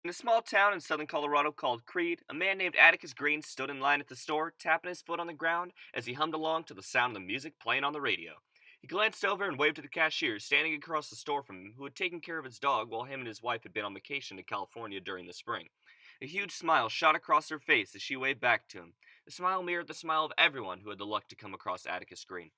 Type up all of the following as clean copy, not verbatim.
In a small town in southern Colorado called Creed, a man named Atticus Green stood in line at the store, tapping his foot on the ground as he hummed along to the sound of the music playing on the radio. He glanced over and waved to the cashier standing across the store from him, who had taken care of his dog while him and his wife had been on vacation in California during the spring. A huge smile shot across her face as she waved back to him. The smile mirrored the smile of everyone who had the luck to come across Atticus Green.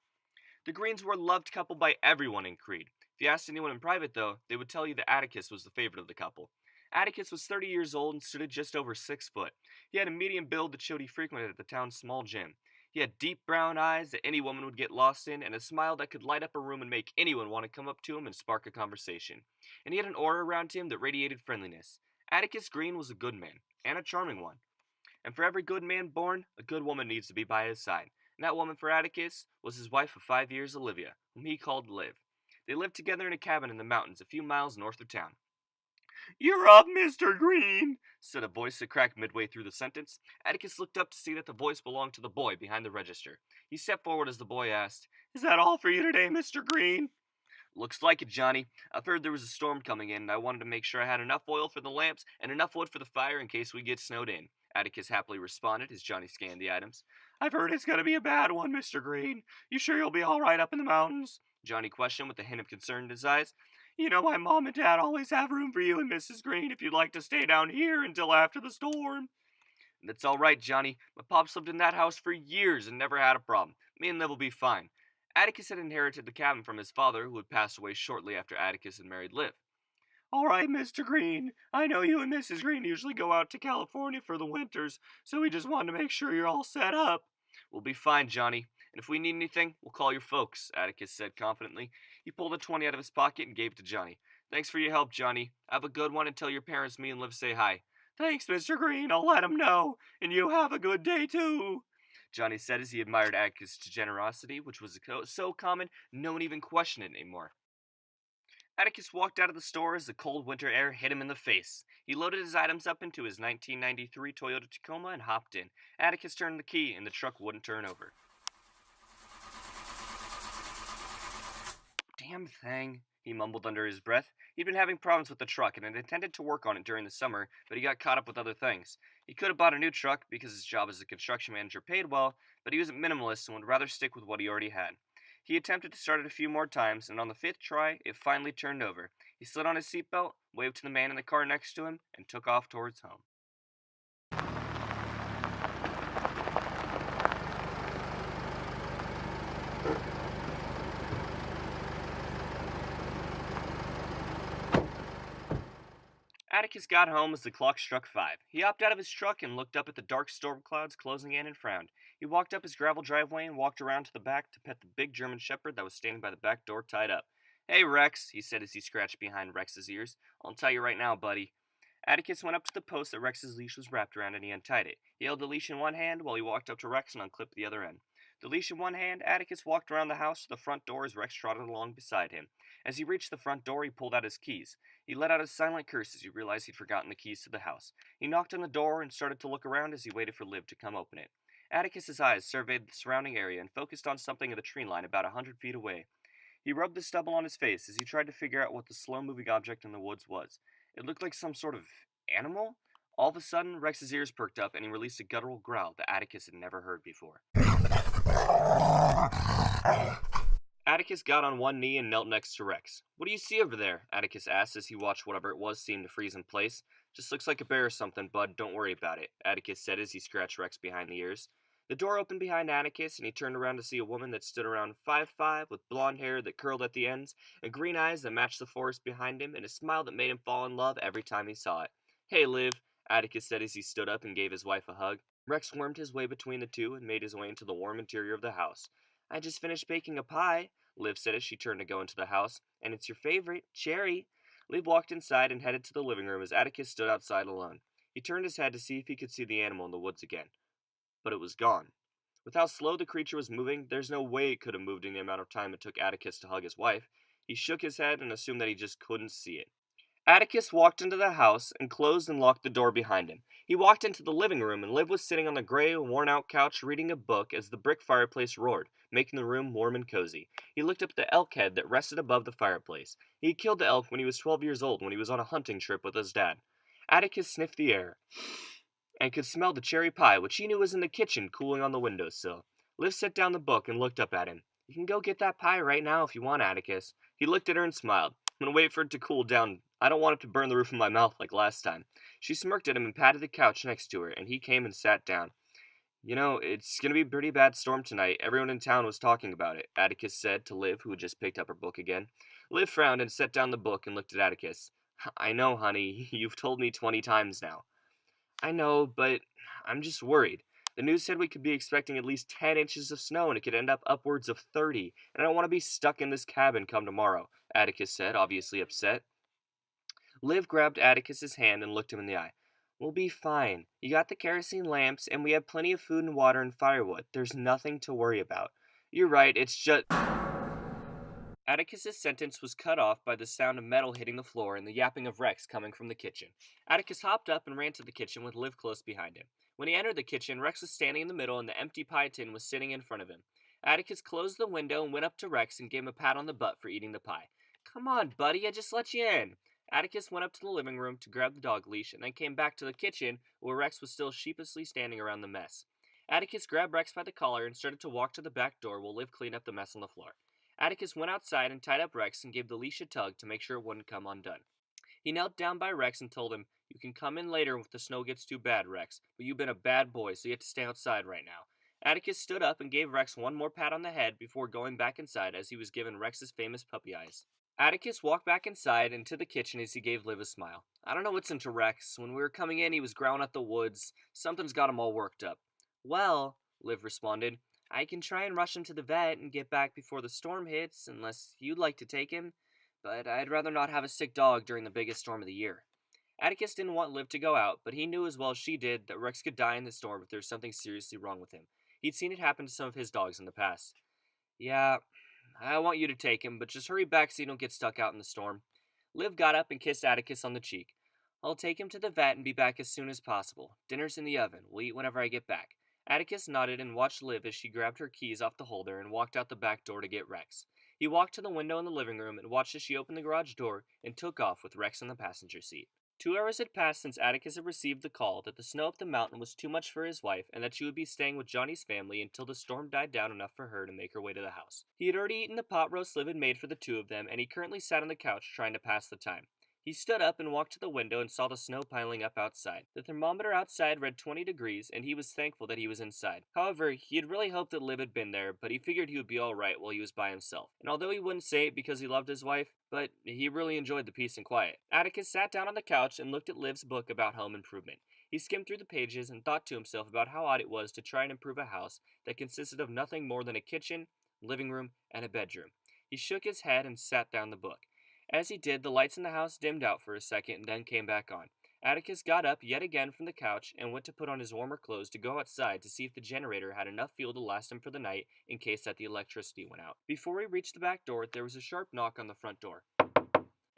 The Greens were a loved couple by everyone in Creed. If you asked anyone in private, though, they would tell you that Atticus was the favorite of the couple. Atticus was 30 years old and stood at just over 6 foot. He had a medium build that showed he frequented at the town's small gym. He had deep brown eyes that any woman would get lost in, and a smile that could light up a room and make anyone want to come up to him and spark a conversation. And he had an aura around him that radiated friendliness. Atticus Green was a good man, and a charming one. And for every good man born, a good woman needs to be by his side. And that woman for Atticus was his wife of 5 years, Olivia, whom he called Liv. They lived together in a cabin in the mountains a few miles north of town. "You're up, Mr. Green," said a voice that cracked midway through the sentence. Atticus looked up to see that the voice belonged to the boy behind the register. He stepped forward as the boy asked, "Is that all for you today, Mr. Green?" "Looks like it, Johnny. I've heard there was a storm coming in, and I wanted to make sure I had enough oil for the lamps and enough wood for the fire in case we get snowed in," Atticus happily responded as Johnny scanned the items. "I've heard it's going to be a bad one, Mr. Green. You sure you'll be all right up in the mountains?" Johnny questioned with a hint of concern in his eyes. "You know my mom and dad always have room for you and Mrs. Green if you'd like to stay down here until after the storm." "That's all right, Johnny. My pops lived in that house for years and never had a problem. Me and Liv will be fine." Atticus had inherited the cabin from his father, who had passed away shortly after Atticus had married Liv. "All right, Mr. Green. I know you and Mrs. Green usually go out to California for the winters, so we just wanted to make sure you're all set up." "We'll be fine, Johnny. And if we need anything, we'll call your folks," Atticus said confidently. He pulled a 20 out of his pocket and gave it to Johnny. "Thanks for your help, Johnny. Have a good one and tell your parents me and Liv say hi." "Thanks, Mr. Green. I'll let 'em know. And you have a good day, too," Johnny said as he admired Atticus' generosity, which was so common no one even questioned it anymore. Atticus walked out of the store as the cold winter air hit him in the face. He loaded his items up into his 1993 Toyota Tacoma and hopped in. Atticus turned the key and the truck wouldn't turn over. "Damn thing," he mumbled under his breath. He'd been having problems with the truck and had intended to work on it during the summer, but he got caught up with other things. He could have bought a new truck because his job as a construction manager paid well, but he was a minimalist and would rather stick with what he already had. He attempted to start it a few more times, and on the fifth try, it finally turned over. He slid on his seatbelt, waved to the man in the car next to him, and took off towards home. Atticus got home as the clock struck 5. He hopped out of his truck and looked up at the dark storm clouds closing in and frowned. He walked up his gravel driveway and walked around to the back to pet the big German shepherd that was standing by the back door tied up. "Hey, Rex," he said as he scratched behind Rex's ears. "I'll tell you right now, buddy." Atticus went up to the post that Rex's leash was wrapped around and he untied it. He held the leash in one hand while he walked up to Rex and unclipped the other end. The leash in one hand, Atticus walked around the house to the front door as Rex trotted along beside him. As he reached the front door, he pulled out his keys. He let out a silent curse as he realized he'd forgotten the keys to the house. He knocked on the door and started to look around as he waited for Liv to come open it. Atticus's eyes surveyed the surrounding area and focused on something in the tree line about 100 feet away. He rubbed the stubble on his face as he tried to figure out what the slow-moving object in the woods was. It looked like some sort of animal? All of a sudden, Rex's ears perked up and he released a guttural growl that Atticus had never heard before. Atticus got on one knee and knelt next to Rex. "What do you see over there?" Atticus asked as he watched whatever it was seem to freeze in place. "Just looks like a bear or something, bud. Don't worry about it," Atticus said as he scratched Rex behind the ears. The door opened behind Atticus, and he turned around to see a woman that stood around 5'5", with blonde hair that curled at the ends, and green eyes that matched the forest behind him, and a smile that made him fall in love every time he saw it. "Hey, Liv," Atticus said as he stood up and gave his wife a hug. Rex wormed his way between the two and made his way into the warm interior of the house. "I just finished baking a pie," Liv said as she turned to go into the house, "and it's your favorite, cherry." Liv walked inside and headed to the living room as Atticus stood outside alone. He turned his head to see if he could see the animal in the woods again. But it was gone. With how slow the creature was moving, there's no way it could have moved in the amount of time it took Atticus to hug his wife. He shook his head and assumed that he just couldn't see it. Atticus walked into the house and closed and locked the door behind him. He walked into the living room and Liv was sitting on the gray, worn-out couch reading a book as the brick fireplace roared, making the room warm and cozy. He looked up at the elk head that rested above the fireplace. He had killed the elk when he was 12 years old when he was on a hunting trip with his dad. Atticus sniffed the air and could smell the cherry pie, which he knew was in the kitchen cooling on the windowsill. Liv set down the book and looked up at him. You can go get that pie right now if you want, Atticus. He looked at her and smiled. I'm gonna wait for it to cool down. I don't want it to burn the roof of my mouth like last time. She smirked at him and patted the couch next to her, and he came and sat down. It's gonna be a pretty bad storm tonight. Everyone in town was talking about it, Atticus said to Liv, who had just picked up her book again. Liv frowned and set down the book and looked at Atticus. I know, honey. You've told me 20 times now. I know, but I'm just worried. The news said we could be expecting at least 10 inches of snow and it could end up upwards of 30, and I don't want to be stuck in this cabin come tomorrow, Atticus said, obviously upset. Liv grabbed Atticus's hand and looked him in the eye. We'll be fine. You got the kerosene lamps, and we have plenty of food and water and firewood. There's nothing to worry about. You're right, it's just. Atticus's sentence was cut off by the sound of metal hitting the floor and the yapping of Rex coming from the kitchen. Atticus hopped up and ran to the kitchen with Liv close behind him. When he entered the kitchen, Rex was standing in the middle and the empty pie tin was sitting in front of him. Atticus closed the window and went up to Rex and gave him a pat on the butt for eating the pie. Come on, buddy, I just let you in. Atticus went up to the living room to grab the dog leash and then came back to the kitchen where Rex was still sheepishly standing around the mess. Atticus grabbed Rex by the collar and started to walk to the back door while Liv cleaned up the mess on the floor. Atticus went outside and tied up Rex and gave the leash a tug to make sure it wouldn't come undone. He knelt down by Rex and told him, You can come in later if the snow gets too bad, Rex, but you've been a bad boy, so you have to stay outside right now. Atticus stood up and gave Rex one more pat on the head before going back inside as he was given Rex's famous puppy eyes. Atticus walked back inside and to the kitchen as he gave Liv a smile. I don't know what's into Rex. When we were coming in, he was growling at the woods. Something's got him all worked up. Well, Liv responded, I can try and rush him to the vet and get back before the storm hits, unless you'd like to take him, but I'd rather not have a sick dog during the biggest storm of the year. Atticus didn't want Liv to go out, but he knew as well as she did that Rex could die in the storm if there was something seriously wrong with him. He'd seen it happen to some of his dogs in the past. Yeah, I want you to take him, but just hurry back so you don't get stuck out in the storm. Liv got up and kissed Atticus on the cheek. I'll take him to the vet and be back as soon as possible. Dinner's in the oven. We'll eat whenever I get back. Atticus nodded and watched Liv as she grabbed her keys off the holder and walked out the back door to get Rex. He walked to the window in the living room and watched as she opened the garage door and took off with Rex in the passenger seat. 2 hours had passed since Atticus had received the call that the snow up the mountain was too much for his wife and that she would be staying with Johnny's family until the storm died down enough for her to make her way to the house. He had already eaten the pot roast Liv had made for the two of them, and he currently sat on the couch trying to pass the time. He stood up and walked to the window and saw the snow piling up outside. The thermometer outside read 20 degrees, and he was thankful that he was inside. However, he had really hoped that Liv had been there, but he figured he would be alright while he was by himself. And although he wouldn't say it because he loved his wife, but he really enjoyed the peace and quiet. Atticus sat down on the couch and looked at Liv's book about home improvement. He skimmed through the pages and thought to himself about how odd it was to try and improve a house that consisted of nothing more than a kitchen, living room, and a bedroom. He shook his head and sat down the book. As he did, the lights in the house dimmed out for a second and then came back on. Atticus got up yet again from the couch and went to put on his warmer clothes to go outside to see if the generator had enough fuel to last him for the night in case that the electricity went out. Before he reached the back door, there was a sharp knock on the front door,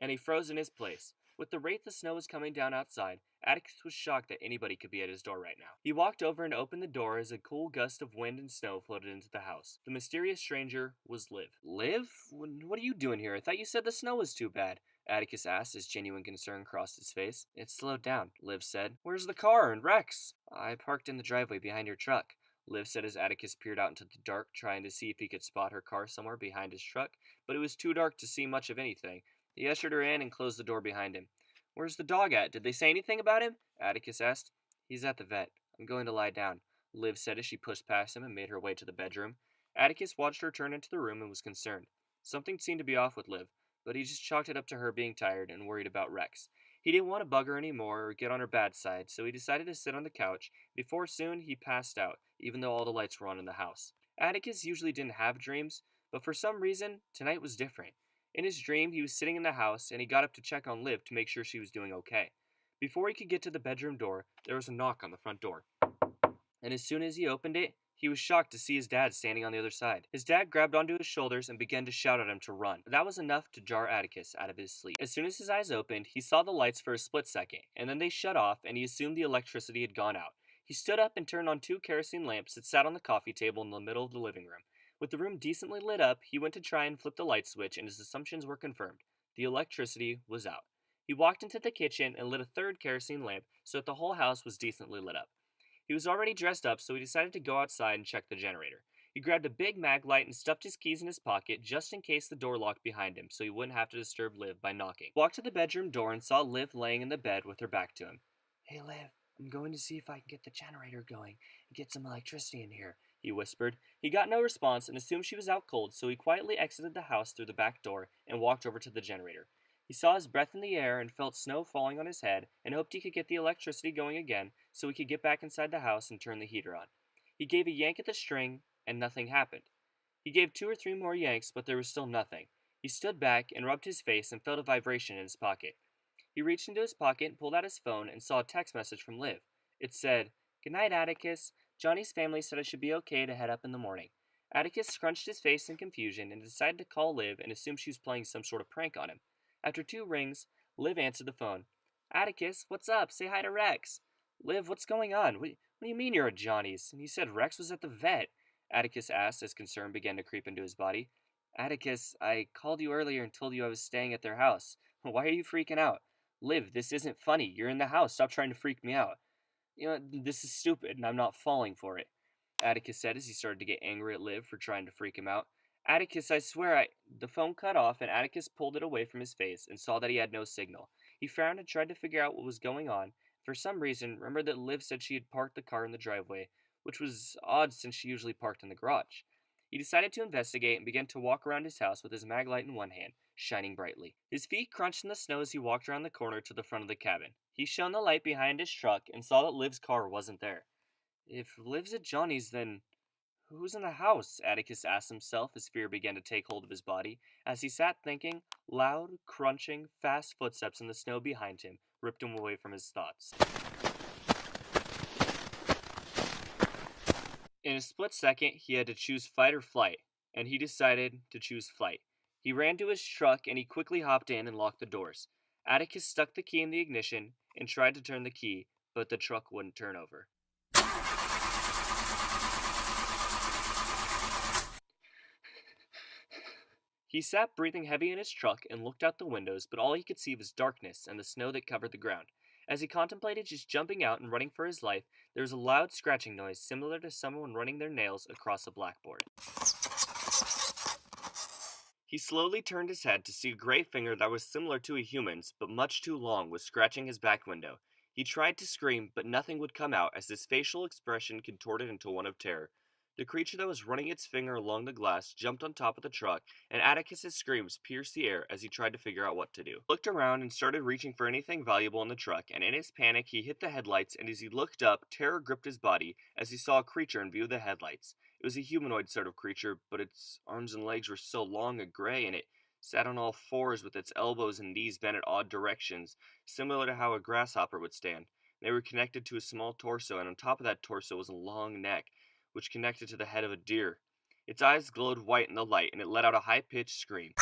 and he froze in his place. With the rate the snow was coming down outside, Atticus was shocked that anybody could be at his door right now. He walked over and opened the door as a cool gust of wind and snow floated into the house. The mysterious stranger was Liv. Liv? What are you doing here? I thought you said the snow was too bad. Atticus asked as genuine concern crossed his face. It slowed down, Liv said. Where's the car and Rex? I parked in the driveway behind your truck, Liv said as Atticus peered out into the dark, trying to see if he could spot her car somewhere behind his truck, but it was too dark to see much of anything. He ushered her in and closed the door behind him. Where's the dog at? Did they say anything about him? Atticus asked. He's at the vet. I'm going to lie down, Liv said as she pushed past him and made her way to the bedroom. Atticus watched her turn into the room and was concerned. Something seemed to be off with Liv, but he just chalked it up to her being tired and worried about Rex. He didn't want to bug her anymore or get on her bad side, so he decided to sit on the couch. Before soon, he passed out, even though all the lights were on in the house. Atticus usually didn't have dreams, but for some reason, tonight was different. In his dream, he was sitting in the house, and he got up to check on Liv to make sure she was doing okay. Before he could get to the bedroom door, there was a knock on the front door. And as soon as he opened it, he was shocked to see his dad standing on the other side. His dad grabbed onto his shoulders and began to shout at him to run. That was enough to jar Atticus out of his sleep. As soon as his eyes opened, he saw the lights for a split second, and then they shut off, and he assumed the electricity had gone out. He stood up and turned on 2 kerosene lamps that sat on the coffee table in the middle of the living room. With the room decently lit up, he went to try and flip the light switch, and his assumptions were confirmed. The electricity was out. He walked into the kitchen and lit a third kerosene lamp so that the whole house was decently lit up. He was already dressed up, so he decided to go outside and check the generator. He grabbed a big mag light and stuffed his keys in his pocket just in case the door locked behind him so he wouldn't have to disturb Liv by knocking. He walked to the bedroom door and saw Liv laying in the bed with her back to him. "Hey Liv, I'm going to see if I can get the generator going and get some electricity in here," he whispered. He got no response and assumed she was out cold, so he quietly exited the house through the back door and walked over to the generator. He saw his breath in the air and felt snow falling on his head and hoped he could get the electricity going again so he could get back inside the house and turn the heater on. He gave a yank at the string and nothing happened. He gave 2 or 3 more yanks, but there was still nothing. He stood back and rubbed his face and felt a vibration in his pocket. He reached into his pocket, pulled out his phone, and saw a text message from Liv. It said, "Good night, Atticus. Johnny's family said I should be okay to head up in the morning." Atticus scrunched his face in confusion and decided to call Liv and assumed she was playing some sort of prank on him. After 2 rings, Liv answered the phone. "Atticus, what's up? Say hi to Rex." "Liv, what's going on? What do you mean you're at Johnny's? And you said Rex was at the vet?" Atticus asked as concern began to creep into his body. "Atticus, I called you earlier and told you I was staying at their house. Why are you freaking out? Liv, this isn't funny. You're in the house. Stop trying to freak me out." This is stupid, and I'm not falling for it," Atticus said as he started to get angry at Liv for trying to freak him out. "Atticus, I swear I. The phone cut off, and Atticus pulled it away from his face and saw that he had no signal. He frowned and tried to figure out what was going on. For some reason, remembered that Liv said she had parked the car in the driveway, which was odd since she usually parked in the garage. He decided to investigate and began to walk around his house with his mag light in one hand, shining brightly. His feet crunched in the snow as he walked around the corner to the front of the cabin. He shone the light behind his truck and saw that Liv's car wasn't there. If Liv's at Johnny's, then who's in the house? Atticus asked himself as fear began to take hold of his body. As he sat thinking, loud, crunching, fast footsteps in the snow behind him ripped him away from his thoughts. In a split second, he had to choose fight or flight, and he decided to choose flight. He ran to his truck and he quickly hopped in and locked the doors. Atticus stuck the key in the ignition and tried to turn the key, but the truck wouldn't turn over. He sat breathing heavy in his truck and looked out the windows, but all he could see was darkness and the snow that covered the ground. As he contemplated just jumping out and running for his life, there was a loud scratching noise similar to someone running their nails across a blackboard. He slowly turned his head to see a gray finger that was similar to a human's, but much too long, was scratching his back window. He tried to scream, but nothing would come out as his facial expression contorted into one of terror. The creature that was running its finger along the glass jumped on top of the truck, and Atticus's screams pierced the air as he tried to figure out what to do. He looked around and started reaching for anything valuable in the truck, and in his panic he hit the headlights, and as he looked up, terror gripped his body as he saw a creature in view of the headlights. It was a humanoid sort of creature, but its arms and legs were so long and gray, and it sat on all fours with its elbows and knees bent at odd directions, similar to how a grasshopper would stand. They were connected to a small torso, and on top of that torso was a long neck, which connected to the head of a deer. Its eyes glowed white in the light, and it let out a high-pitched scream.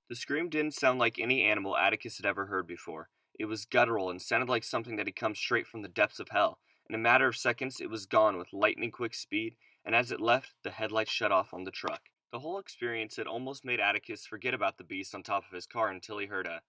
The scream didn't sound like any animal Atticus had ever heard before. It was guttural and sounded like something that had come straight from the depths of hell. In a matter of seconds, it was gone with lightning-quick speed, and as it left, the headlights shut off on the truck. The whole experience had almost made Atticus forget about the beast on top of his car until he heard a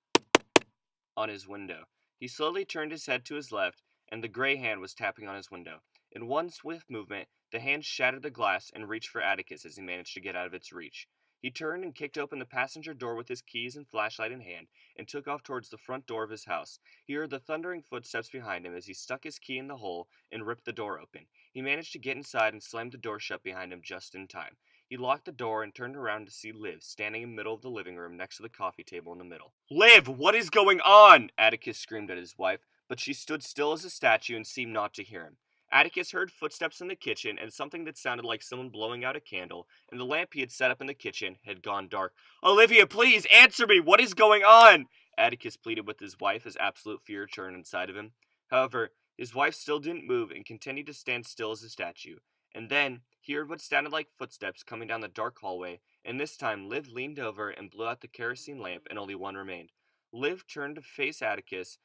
on his window. He slowly turned his head to his left, and the gray hand was tapping on his window. In one swift movement, the hand shattered the glass and reached for Atticus as he managed to get out of its reach. He turned and kicked open the passenger door with his keys and flashlight in hand and took off towards the front door of his house. He heard the thundering footsteps behind him as he stuck his key in the hole and ripped the door open. He managed to get inside and slammed the door shut behind him just in time. He locked the door and turned around to see Liv standing in the middle of the living room next to the coffee table in the middle. "Liv, what is going on?" Atticus screamed at his wife, but she stood still as a statue and seemed not to hear him. Atticus heard footsteps in the kitchen and something that sounded like someone blowing out a candle, and the lamp he had set up in the kitchen had gone dark. "Olivia, please answer me! What is going on?" Atticus pleaded with his wife as absolute fear turned inside of him. However, his wife still didn't move and continued to stand still as a statue. And then, he heard what sounded like footsteps coming down the dark hallway, and this time Liv leaned over and blew out the kerosene lamp and only one remained. Liv turned to face Atticus,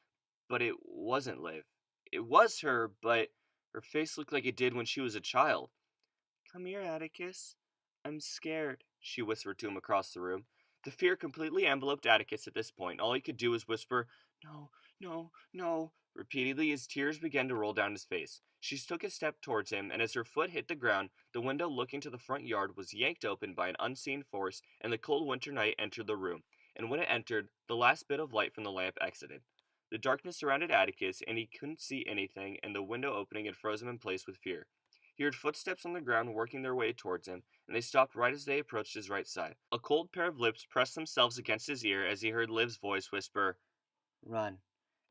but it wasn't Liv. It was her, but her face looked like it did when she was a child. "Come here, Atticus. I'm scared," she whispered to him across the room. The fear completely enveloped Atticus at this point. All he could do was whisper, "No, no, no," repeatedly as tears began to roll down his face. She took a step towards him, and as her foot hit the ground, the window looking to the front yard was yanked open by an unseen force, and the cold winter night entered the room. And when it entered, the last bit of light from the lamp exited. The darkness surrounded Atticus, and he couldn't see anything, and the window opening had frozen him in place with fear. He heard footsteps on the ground working their way towards him, and they stopped right as they approached his right side. A cold pair of lips pressed themselves against his ear as he heard Liv's voice whisper, "Run."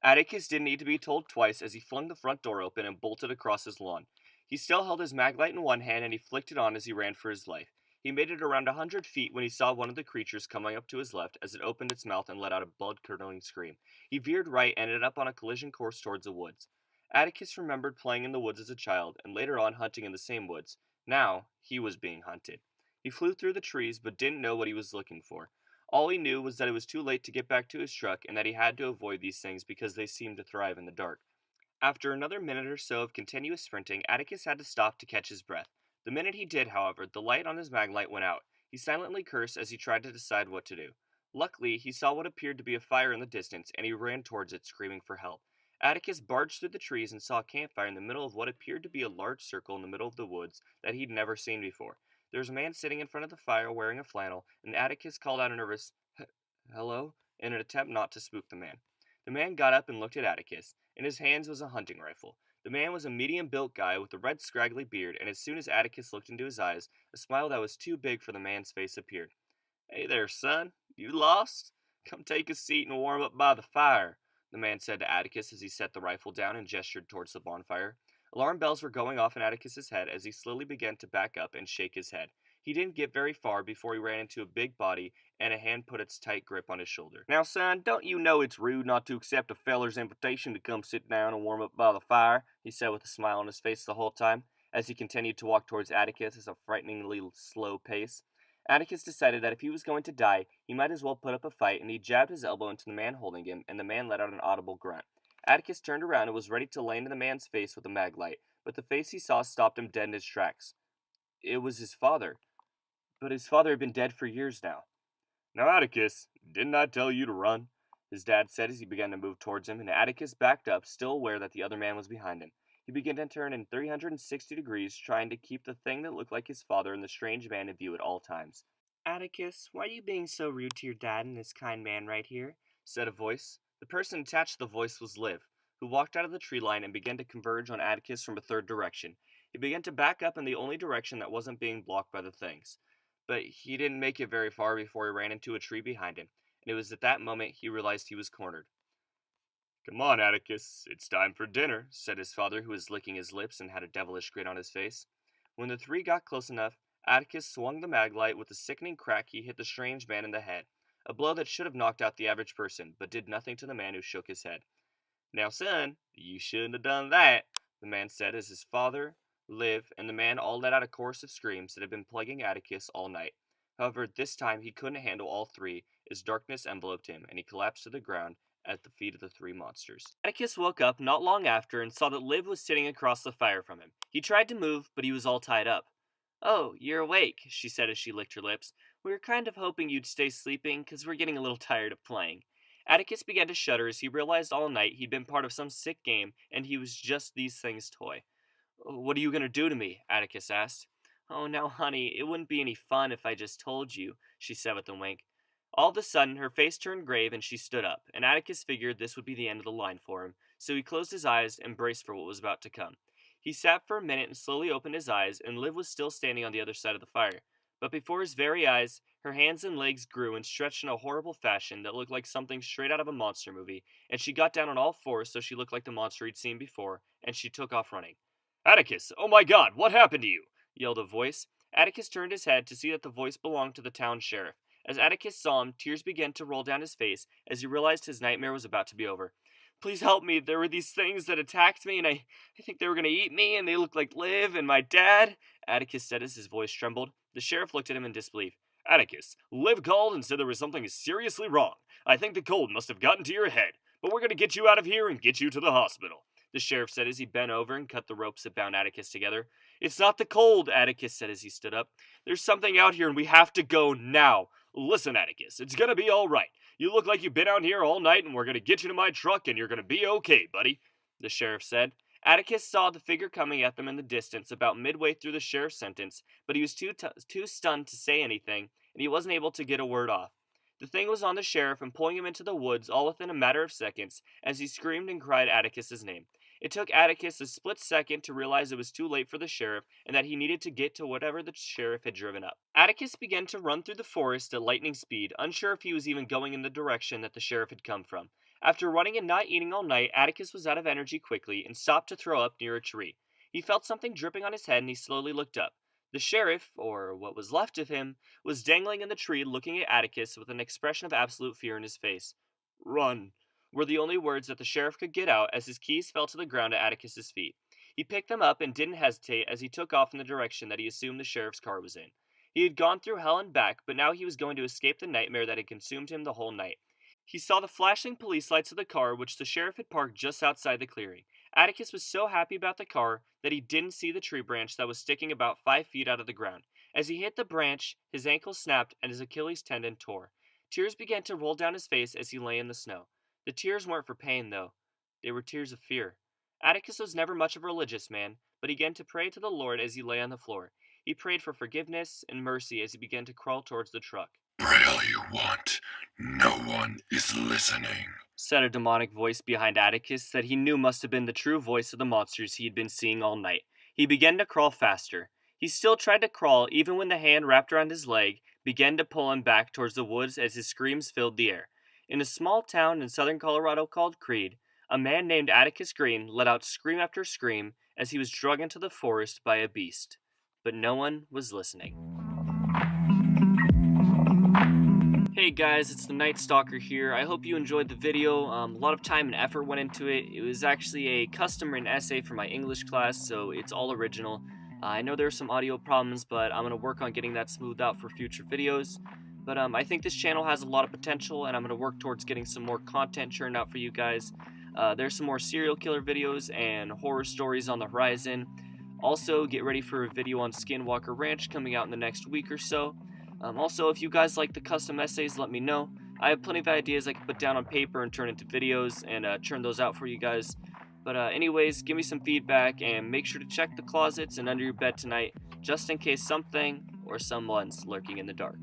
Atticus didn't need to be told twice as he flung the front door open and bolted across his lawn. He still held his maglite in one hand and he flicked it on as he ran for his life. He made it around 100 feet when he saw one of the creatures coming up to his left as it opened its mouth and let out a blood-curdling scream. He veered right and ended up on a collision course towards the woods. Atticus remembered playing in the woods as a child and later on hunting in the same woods. Now, he was being hunted. He flew through the trees but didn't know what he was looking for. All he knew was that it was too late to get back to his truck and that he had to avoid these things because they seemed to thrive in the dark. After another minute or so of continuous sprinting, Atticus had to stop to catch his breath. The minute he did, however, the light on his maglite went out. He silently cursed as he tried to decide what to do. Luckily, he saw what appeared to be a fire in the distance, and he ran towards it, screaming for help. Atticus barged through the trees and saw a campfire in the middle of what appeared to be a large circle in the middle of the woods that he'd never seen before. There was a man sitting in front of the fire wearing a flannel, and Atticus called out a nervous, "Hello?" in an attempt not to spook the man. The man got up and looked at Atticus. In his hands was a hunting rifle. The man was a medium-built guy with a red scraggly beard, and as soon as Atticus looked into his eyes, a smile that was too big for the man's face appeared. "Hey there, son. You lost? Come take a seat and warm up by the fire," the man said to Atticus as he set the rifle down and gestured towards the bonfire. Alarm bells were going off in Atticus's head as he slowly began to back up and shake his head. He didn't get very far before he ran into a big body and a hand put its tight grip on his shoulder. "Now, son, don't you know it's rude not to accept a feller's invitation to come sit down and warm up by the fire?" he said with a smile on his face the whole time, as he continued to walk towards Atticus at a frighteningly slow pace. Atticus decided that if he was going to die, he might as well put up a fight, and he jabbed his elbow into the man holding him, and the man let out an audible grunt. Atticus turned around and was ready to lay into the man's face with a maglite, but the face he saw stopped him dead in his tracks. It was his father. But his father had been dead for years now. "Now, Atticus, didn't I tell you to run?" his dad said as he began to move towards him, and Atticus backed up, still aware that the other man was behind him. He began to turn in 360 degrees, trying to keep the thing that looked like his father and the strange man in view at all times. "Atticus, why are you being so rude to your dad and this kind man right here?" said a voice. The person attached to the voice was Liv, who walked out of the tree line and began to converge on Atticus from a third direction. He began to back up in the only direction that wasn't being blocked by the things. But he didn't make it very far before he ran into a tree behind him, and it was at that moment he realized he was cornered. "Come on, Atticus, it's time for dinner," said his father, who was licking his lips and had a devilish grin on his face. When the three got close enough, Atticus swung the maglite. With a sickening crack, he hit the strange man in the head, a blow that should have knocked out the average person, but did nothing to the man who shook his head. "Now, son, you shouldn't have done that," the man said as his father, Liv, and the man all let out a chorus of screams that had been plaguing Atticus all night. However, this time he couldn't handle all three, as darkness enveloped him, and he collapsed to the ground at the feet of the three monsters. Atticus woke up not long after and saw that Liv was sitting across the fire from him. He tried to move, but he was all tied up. "Oh, you're awake," she said as she licked her lips. "We were kind of hoping you'd stay sleeping, 'cause we're getting a little tired of playing." Atticus began to shudder as he realized all night he'd been part of some sick game, and he was just these things' toy. "What are you going to do to me?" Atticus asked. "Oh, now, honey, it wouldn't be any fun if I just told you," she said with a wink. All of a sudden, her face turned grave and she stood up, and Atticus figured this would be the end of the line for him, so he closed his eyes and braced for what was about to come. He sat for a minute and slowly opened his eyes, and Liv was still standing on the other side of the fire. But before his very eyes, her hands and legs grew and stretched in a horrible fashion that looked like something straight out of a monster movie, and she got down on all fours so she looked like the monster he'd seen before, and she took off running. "Atticus, oh my God, what happened to you?" yelled a voice. Atticus turned his head to see that the voice belonged to the town sheriff. As Atticus saw him, tears began to roll down his face as he realized his nightmare was about to be over. "Please help me, there were these things that attacked me, and I think they were going to eat me, and they looked like Liv and my dad," Atticus said as his voice trembled. The sheriff looked at him in disbelief. "Atticus, Liv called and said there was something seriously wrong. I think the cold must have gotten to your head, but we're going to get you out of here and get you to the hospital," the sheriff said as he bent over and cut the ropes that bound Atticus together. "It's not the cold," Atticus said as he stood up. "There's something out here and we have to go now. Listen, Atticus, it's gonna be alright. You look like you've been out here all night, and we're gonna get you to my truck, and you're gonna be okay, buddy, the sheriff said. Atticus saw the figure coming at them in the distance about midway through the sheriff's sentence, but he was too stunned to say anything, and he wasn't able to get a word off. The thing was on the sheriff and pulling him into the woods all within a matter of seconds as he screamed and cried Atticus's name. It took Atticus a split second to realize it was too late for the sheriff and that he needed to get to whatever the sheriff had driven up. Atticus began to run through the forest at lightning speed, unsure if he was even going in the direction that the sheriff had come from. After running and not eating all night, Atticus was out of energy quickly and stopped to throw up near a tree. He felt something dripping on his head and he slowly looked up. The sheriff, or what was left of him, was dangling in the tree looking at Atticus with an expression of absolute fear in his face. "Run," were the only words that the sheriff could get out as his keys fell to the ground at Atticus's feet. He picked them up and didn't hesitate as he took off in the direction that he assumed the sheriff's car was in. He had gone through hell and back, but now he was going to escape the nightmare that had consumed him the whole night. He saw the flashing police lights of the car which the sheriff had parked just outside the clearing. Atticus was so happy about the car that he didn't see the tree branch that was sticking about 5 feet out of the ground. As he hit the branch, his ankle snapped and his Achilles tendon tore. Tears began to roll down his face as he lay in the snow. The tears weren't for pain, though. They were tears of fear. Atticus was never much of a religious man, but he began to pray to the Lord as he lay on the floor. He prayed for forgiveness and mercy as he began to crawl towards the truck. "Pray all you want. No one is listening," said a demonic voice behind Atticus that he knew must have been the true voice of the monsters he had been seeing all night. He began to crawl faster. He still tried to crawl even when the hand wrapped around his leg began to pull him back towards the woods as his screams filled the air. In a small town in southern Colorado called Creed, a man named Atticus Green let out scream after scream as he was dragged into the forest by a beast. But no one was listening. Hey guys, it's the Night Stalker here. I hope you enjoyed the video. A lot of time and effort went into it. It was actually a custom written essay for my English class, so it's all original. I know there are some audio problems, but I'm going to work on getting that smoothed out for future videos. But I think this channel has a lot of potential, and I'm going to work towards getting some more content churned out for you guys. There's some more serial killer videos and horror stories on the horizon. Also, get ready for a video on Skinwalker Ranch coming out in the next week or so. Also, if you guys like the custom essays, let me know. I have plenty of ideas I can put down on paper and turn into videos and churn those out for you guys. But anyways, give me some feedback and make sure to check the closets and under your bed tonight, just in case something or someone's lurking in the dark.